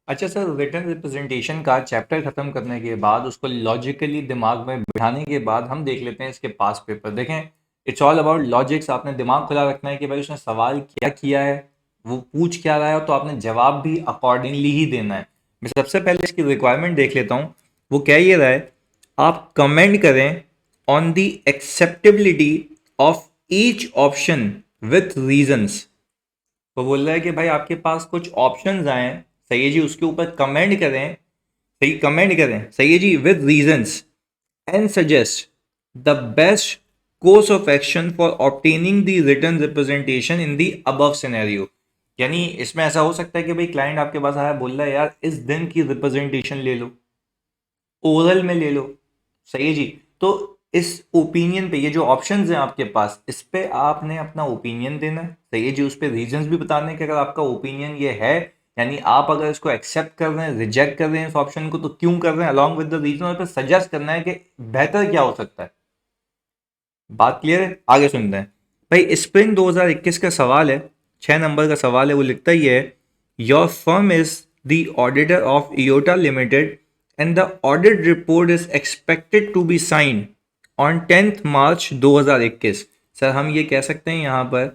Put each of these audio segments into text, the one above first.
अच्छा sir, written representation का chapter खत्म करने के बाद उसको लॉजिकली दिमाग में बिठाने के बाद हम देख लेते हैं इसके पास पेपर। देखें, इट्स ऑल अबाउट लॉजिक्स। आपने दिमाग खुला रखना है कि भाई उसने सवाल क्या किया है, वो पूछ क्या रहा है, तो आपने जवाब भी अकॉर्डिंगली ही देना है। मैं सबसे पहले इसकी रिक्वायरमेंट देख लेता हूँ। वो क्या ये रहा है, आप कमेंट करें on the acceptability of each option with reasons. तो बोल रहा है कि भाई आपके पास कुछ ऑप्शंस आए हैं, सही है जी, उसके ऊपर कमेंट करें। सही, कमेंट करें, सही है जी, with reasons and suggest the best course of action for obtaining the written representation in the above scenario. यानी इसमें ऐसा हो सकता है कि भाई क्लाइंट आपके पास आया, बोल रहा है यार इस दिन की रिप्रेजेंटेशन ले लो, ओरल में ले लो, सही है जी। तो इस ओपिनियन पे, ये जो ऑप्शंस हैं आपके पास, इस पे आपने अपना ओपिनियन देना है, सही है जी। उस पे रीजंस भी बताने हैं कि अगर आपका ओपिनियन ये है, यानी आप अगर इसको एक्सेप्ट कर रहे हैं, रिजेक्ट कर रहे हैं इस ऑप्शन को, तो क्यों कर रहे हैं, अलॉन्ग विद द रीजन। और फिर सजेस्ट करना है कि बेहतर क्या हो सकता है। बात क्लियर है, आगे सुनते हैं। भाई स्प्रिंग 2021 का सवाल है, 6 नंबर का सवाल है। वो लिखता ही है, your firm is the auditor of Iota limited and the audit report is expected to be sign on 10 March 2021। Sir हम ये कह सकते हैं यहाँ पर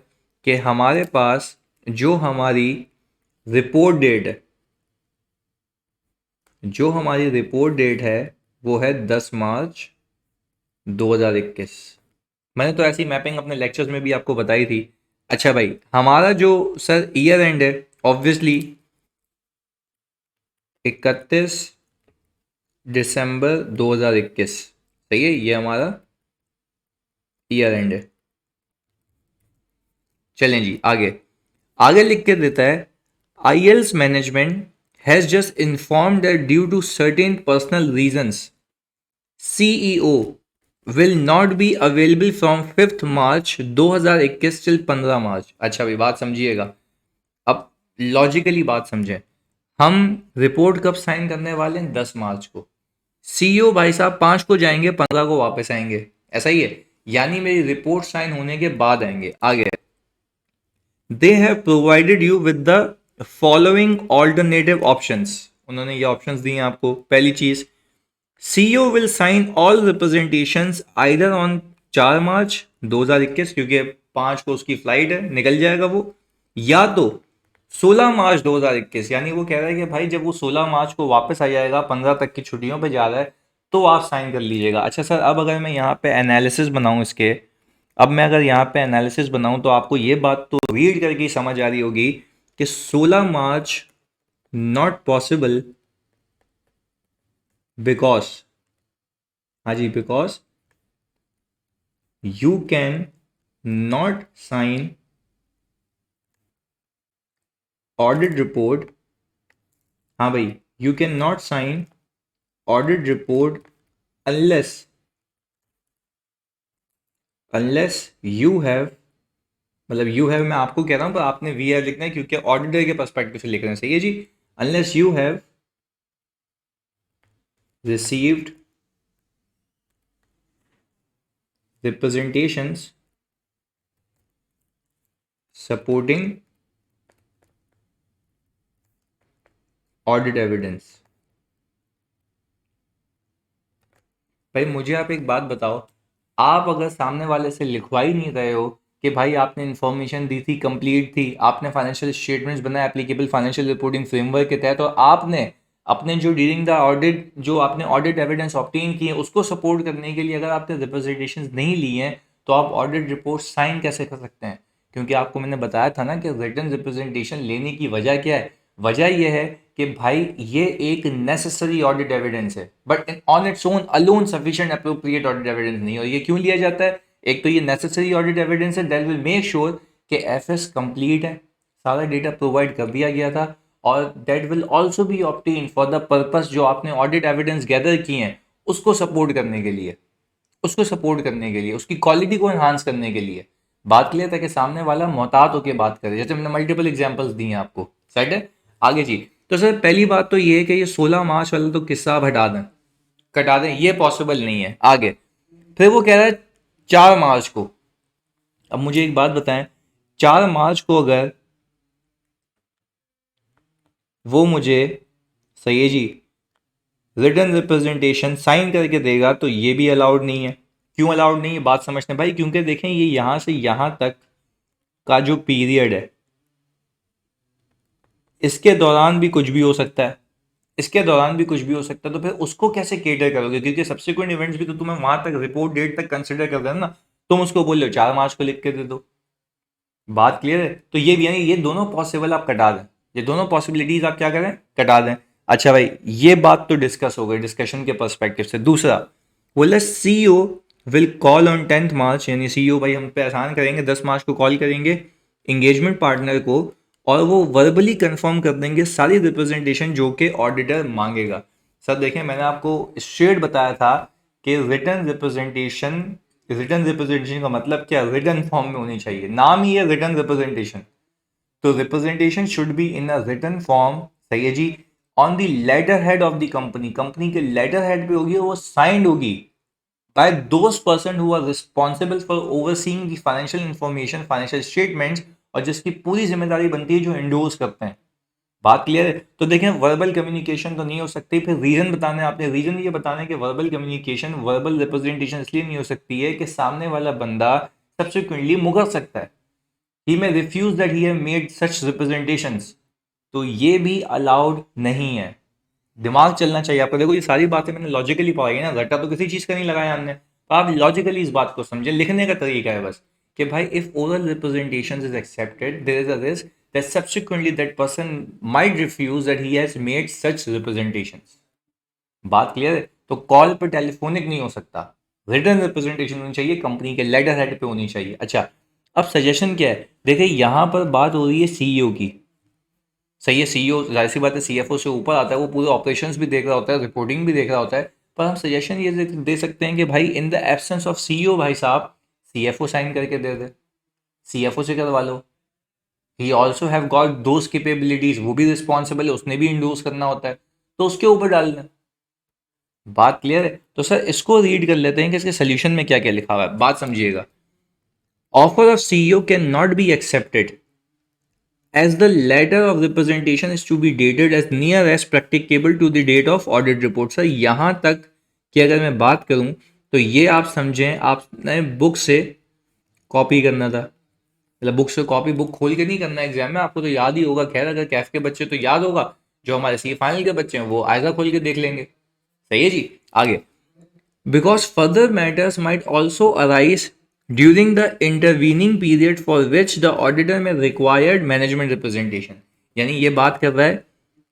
कि हमारे पास जो हमारी रिपोर्ट डेट है, जो हमारी रिपोर्ट डेट है, वो है 10 मार्च 2021। मैंने तो ऐसी मैपिंग अपने लेक्चर्स में भी आपको बताई थी। अच्छा भाई, हमारा जो सर ईयर एंड है, ऑब्वियसली 31 दिसंबर 2021, सही है, ये हमारा ईयर एंड है। चलें जी आगे। आगे लिख के देता है, ILS management has just informed that due to certain personal reasons CEO will not be available from 5 March 2021 till 15 March. अच्छा भाई, बात समझिएगा। अब लॉजिकली बात समझें, हम रिपोर्ट कब साइन करने वाले हैं, 10 मार्च को। सीईओ भाई साहब 5 को जाएंगे, 15 को वापस आएंगे, ऐसा ही है। यानी मेरी रिपोर्ट साइन होने के बाद आएंगे। आगे, they have provided you with the following alternative options. उन्होंने ये ऑप्शंस दिए हैं आपको। पहली चीज, CEO will sign all representations either on 4 March 2021, क्योंकि 5 को उसकी फ्लाइट है, निकल जाएगा वो, या तो 16 मार्च 2021। यानी वो कह रहा है कि भाई जब वो 16 मार्च को वापस आ जाएगा, 15 तक की छुट्टियों पे जा रहा है, तो आप साइन कर लीजिएगा। अच्छा सर, अब अगर मैं यहाँ पे एनालिसिस बनाऊँ इसके, अब मैं अगर यहाँ पे एनालिसिस बनाऊँ, तो आपको ये बात तो रीड करके ही समझ आ रही होगी कि 16 मार्च नॉट पॉसिबल, बिकॉज, हाँ जी, because you can not sign audit report. हाँ भाई, you can not sign audit report unless, unless you have, मतलब यू हैव मैं आपको कह रहा हूं, पर आपने वी हैव लिखना है क्योंकि ऑडिटर के पर्सपेक्टिव से लिख रहे हैं, सही है जी। Unless you have received representations supporting audit evidence. भाई मुझे आप एक बात बताओ, आप अगर सामने वाले से लिखवा ही नहीं रहे हो कि भाई आपने इन्फॉर्मेशन दी थी, कंप्लीट थी, आपने फाइनेंशियल स्टेटमेंट्स बनाए एप्लीकेबल फाइनेंशियल रिपोर्टिंग फ्रेमवर्क के तहत, और आपने अपने जो ड्यूरिंग द ऑडिट, जो आपने ऑडिट एविडेंस ऑब्टेन किए, उसको सपोर्ट करने के लिए अगर आपने रिप्रेजेंटेशन नहीं लिए हैं, तो आप ऑडिट रिपोर्ट साइन कैसे कर सकते हैं। क्योंकि आपको मैंने बताया था ना कि रिटर्न रिप्रेजेंटेशन लेने की वजह क्या है। वजह यह है कि भाई ये एक नेसेसरी ऑडिट एविडेंस है, but on its own alone sufficient appropriate audit evidence नहीं है। और ये क्यों लिया जाता है, एक तो ये नेसेसरी ऑडिट एविडेंस है दैट विल मेक श्योर कि एफएस कंप्लीट है, सारा डेटा प्रोवाइड कर दिया गया था, और that will also be obtain for the purpose जो आपने ऑडिट एविडेंस गैदर किए हैं उसको सपोर्ट करने के लिए, उसको सपोर्ट करने के लिए, उसकी क्वालिटी को एनहांस करने के लिए। बात क्लियर था कि सामने वाला मोहतात होकर बात करे, जैसे मैंने मल्टीपल एग्जांपल्स दिए हैं आपको, सेट है। आगे जी, तो सर पहली बात तो ये है कि ये 16 मार्च वाला तो किस्सा आप हटा दें, कटा दें, ये पॉसिबल नहीं है। आगे फिर वो कह रहा है 4 मार्च को। अब मुझे एक बात बताएं, 4 मार्च को अगर वो मुझे सही है जी। रिटन रिप्रेजेंटेशन साइन करके देगा तो ये भी अलाउड नहीं है। क्यों अलाउड नहीं है बात समझते हैं भाई, क्योंकि देखें ये यहां से यहां तक का जो पीरियड है इसके दौरान भी कुछ भी हो सकता है, इसके दौरान भी कुछ भी हो सकता है, तो फिर उसको कैसे केटर करोगे, क्योंकि सब्सिक्वेंट इवेंट्स भी तो तुम्हें वहां तक रिपोर्ट डेट तक कंसिडर कर रहे हो ना। तुम उसको बोल लो 4 मार्च को लिख के दे दो। बात क्लियर है? तो ये भी यानी ये दोनों पॉसिबल आप कटा दें, ये दोनों पॉसिबिलिटीज आप क्या करें, कटा दें। अच्छा भाई, ये बात तो डिस्कस हो गई डिस्कशन के पर्सपेक्टिव से। दूसरा बोला सीईओ विल कॉल ऑन 10 मार्च, यानी सीईओ भाई हम पे आसान करेंगे, 10 मार्च को कॉल करेंगे इंगेजमेंट पार्टनर को और वो वर्बली कंफर्म कर देंगे सारी रिप्रेजेंटेशन जो कि ऑडिटर मांगेगा। सर देखें मैंने आपको स्ट्रेट बताया था कि रिटर्न रिप्रेजेंटेशन का मतलब क्या, रिटर्न फॉर्म में होनी चाहिए, नाम ही है रिटर्न रिप्रेजेंटेशन। तो representation should be in a written form, सही है जी, on the letterhead of the company, company के लेटर हेड पे होगी, वो साइंड होगी by those person who are responsible for overseeing the financial information, financial statements, और जिसकी पूरी जिम्मेदारी बनती है जो इंडोर्स करते हैं। बात क्लियर है? तो देखें वर्बल कम्युनिकेशन तो नहीं हो सकती, फिर रीजन बताने आपने, रीजन ये बताना है कि वर्बल कम्युनिकेशन वर्बल रिप्रेजेंटेशन इसलिए नहीं हो सकती है कि सामने वाला बंदा सब्सिक्वेंटली मुकर सकता है, he may refuse that he have made such representations, तो ये भी अलाउड नहीं है। दिमाग चलना चाहिए आपको। देखो ये सारी बातें मैंने लॉजिकली पढ़ाई है ना, रट्टा तो किसी चीज का नहीं लगाया हमने, तो आप लॉजिकली इस बात को समझे। लिखने का तरीका है बस कि भाई if oral representation is accepted there is a risk that subsequently that person might refuse that he has made such representations. बात क्लियर है? तो कॉल पर टेलीफोनिक नहीं हो सकता, रिटर्न रिप्रेजेंटेशन होनी चाहिए, कंपनी के लेटर हेड पे होनी चाहिए। अच्छा अब सजेशन क्या है, देखिए यहां पर बात हो रही है सीईओ की, सही है, सीईओ जाहिर सी बात है सीएफओ से ऊपर आता है, वो पूरे ऑपरेशंस भी देख रहा होता है, रिपोर्टिंग भी देख रहा होता है। पर हम सजेशन ये दे सकते हैं कि भाई in the absence of CEO भाई साहब सीएफओ साइन करके दे दे, सीएफओ से करवा लो। He also have got those capabilities, वो भी रिस्पॉन्सिबल है, उसने भी इंडोर्स करना होता है, तो उसके ऊपर डालना। बात क्लियर है? तो सर इसको रीड कर लेते हैं कि इसके सोल्यूशन में क्या क्या लिखा हुआ है, बात समझिएगा। Offer of CEO can not be accepted as the letter of representation is to be dated as near as practicable to the date of audit report। Sir यहाँ तक कि अगर मैं बात करूँ तो ये आप समझें आपने बुक से कॉपी करना था, मतलब बुक से कॉपी, बुक खोल के नहीं करना एग्जाम में, आपको तो याद ही होगा, खैर अगर कैफ के बच्चे तो याद होगा, जो हमारे सी फाइनल के बच्चे हैं वो आयजा खोल के देख लेंगे। सही है जी। आगे because further matters might also arise during the intervening period for which the auditor may required management representation। यानी ये बात कर रहा है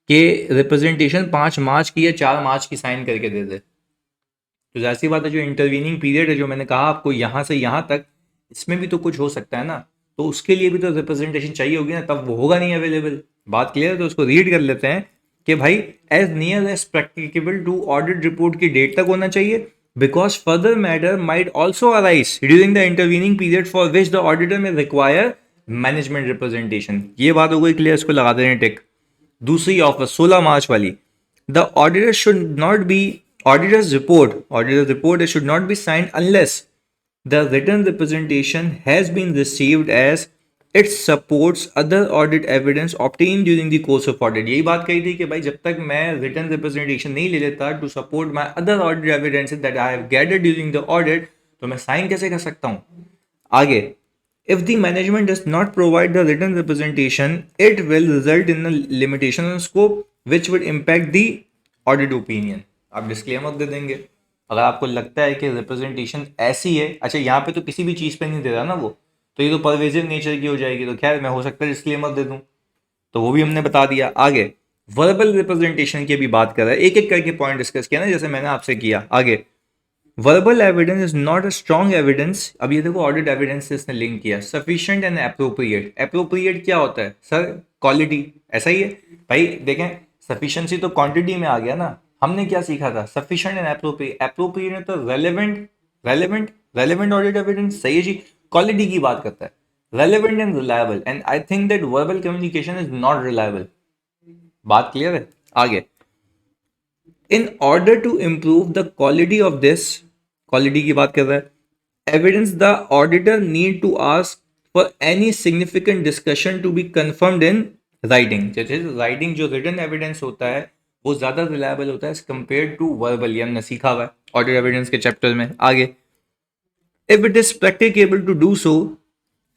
कि रिप्रेजेंटेशन 5 मार्च की या 4 मार्च की साइन करके दे दे। तो जाहिर सी बात है जो इंटरवीनिंग पीरियड है जो मैंने कहा आपको यहाँ से यहाँ तक, इसमें भी तो कुछ हो सकता है ना, तो उसके लिए भी तो रिप्रेजेंटेशन चाहिए होगी ना, तब वो होगा नहीं अवेलेबल। बात क्लियर है? तो उसको रीड कर लेते हैं कि भाई as near as practicable to audit report की डेट तक होना चाहिए, because further matter might also arise during the intervening period for which the auditor may require management representation. ये बात हो गई क्लियर, इसको लगा दें टिक। दूसरी ऑफर 16 मार्च वाली, the auditor should not be auditor's report should not be signed unless the written representation has been received as it supports other audit evidence obtained during the course of audit। यही बात कही थी कि भाई जब तक मैं written representation नहीं ले लेता to support my other audit evidence that I have gathered during the audit, तो मैं साइन कैसे कर सकता हूं। आगे if the management does not provide the written representation it will result in a limitation on scope which would impact the audit opinion। आप disclaimer दे देंगे अगर आपको लगता है कि रिप्रेजेंटेशन ऐसी है। अच्छा यहाँ पे तो किसी भी चीज़ पे नहीं दे रहा ना वो, तो ये तो परवेजिव नेचर की हो जाएगी, तो खैर मैं हो सकता है डिस्क्लेमर दे दूँ, तो वो भी हमने बता दिया। आगे वर्बल रिप्रेजेंटेशन की भी बात कर रहा है, एक एक करके पॉइंट डिस्कस किया ना जैसे मैंने आपसे किया। आगे verbal evidence is not a strong evidence, अब ये देखो ऑडिट एविडेंस से इसने लिंक किया, सफिशिएंट एंड अप्रोप्रिएट। अप्रोप्रिएट क्या होता है सर, क्वालिटी, ऐसा ही है भाई। देखें सफिशिएंसी तो क्वांटिटी में आ गया ना, हमने क्या सीखा था, सफिशिएंट एंड अप्रोप्रिएट। अप्रोप्रिएट में तो रेलेवेंट ऑडिट एविडेंस, सही है जी। क्वालिटी की बात करता है, relevant and reliable, and I think that verbal communication is not reliable. बात क्लियर है? आगे in order to improve the quality of this, quality की बात कर रहा है, evidence the auditor need to ask for any significant discussion to be confirmed in writing। जैसे writing जो written evidence होता है वो ज़्यादा रिलायबल होता है एज कम्पेयर टू वर्बल, ये हमने सीखा हुआ है ऑडिट एविडेंस के चैप्टर में। आगे, if it is practicable to do so,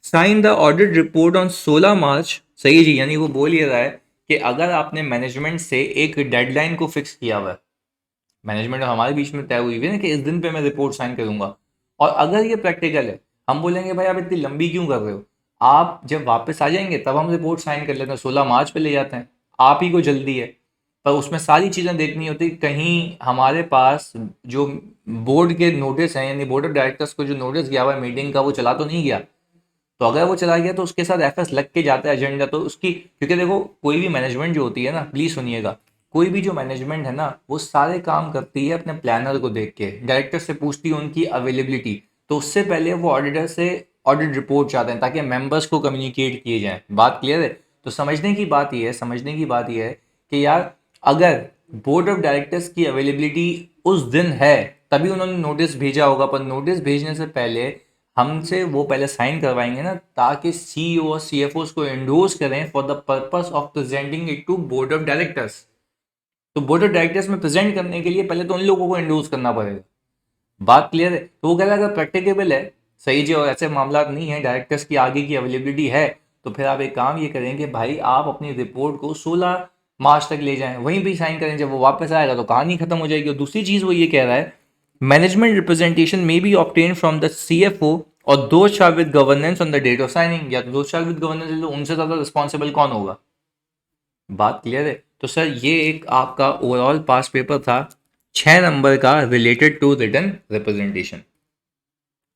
sign the audit report on 16 March. सही है जी, यानी वो बोल ये रहा है कि अगर आपने मैनेजमेंट से एक डेडलाइन को फिक्स किया हुआ है, मैनेजमेंट और हमारे बीच में तय हुई है ना कि इस दिन पे मैं रिपोर्ट साइन करूंगा, और अगर ये प्रैक्टिकल है, हम बोलेंगे भाई आप इतनी लंबी क्यों कर रहे हो, आप जब वापस आ जाएंगे तब हम रिपोर्ट साइन कर लेते हैं, 16 मार्च पे ले जाते हैं, आप ही को जल्दी है। पर उसमें सारी चीज़ें देखनी होती, कहीं हमारे पास जो बोर्ड के नोटिस हैं, यानी बोर्ड ऑफ डायरेक्टर्स को जो नोटिस गया हुआ है मीटिंग का, वो चला तो नहीं गया। तो अगर वो चला गया तो उसके साथ एफएस लग के जाता है एजेंडा, तो उसकी, क्योंकि देखो कोई भी मैनेजमेंट जो होती है ना, प्लीज सुनिएगा, कोई भी जो मैनेजमेंट है ना, वो सारे काम करती है अपने प्लानर को देख के, डायरेक्टर से पूछती है उनकी अवेलेबिलिटी, तो उससे पहले वो ऑडिटर से ऑडिट रिपोर्ट चाहते हैं ताकि मेंबर्स को कम्युनिकेट किए जाए। बात क्लियर है? तो समझने की बात यह है कि यार, अगर बोर्ड ऑफ डायरेक्टर्स की अवेलेबिलिटी उस दिन है तभी उन्होंने नोटिस भेजा होगा, पर नोटिस भेजने से पहले हमसे वो पहले साइन करवाएंगे ना, ताकि सीईओ और सीएफओ को एंडोर्स करें for the purpose of presenting it to board of directors. तो बोर्ड ऑफ डायरेक्टर्स में प्रेजेंट करने के लिए पहले तो उन लोगों को एंडोर्स करना पड़ेगा। बात क्लियर है? तो वो कह रहा है अगर प्रैक्टिकेबल है, सही जी, और ऐसे मामला नहीं है, डायरेक्टर्स की आगे की अवेलेबिलिटी है, तो फिर आप एक काम ये करेंगे भाई, आप अपनी रिपोर्ट को 16 मार्च तक ले जाएं, वहीं भी साइन करें, जब वो वापस आएगा तो कहानी खत्म हो जाएगी। और दूसरी चीज वो ये कह रहा है, management representation may be obtain from the CFO और those charged with governance on the date of signing, या दो शार विद गवर्नेंस, उनसे ज्यादा रिस्पॉन्सिबल कौन होगा? बात क्लियर है? तो सर ये एक आपका ओवरऑल पास पेपर था 6 नंबर का, रिलेटेड टू रिटन रिप्रेजेंटेशन।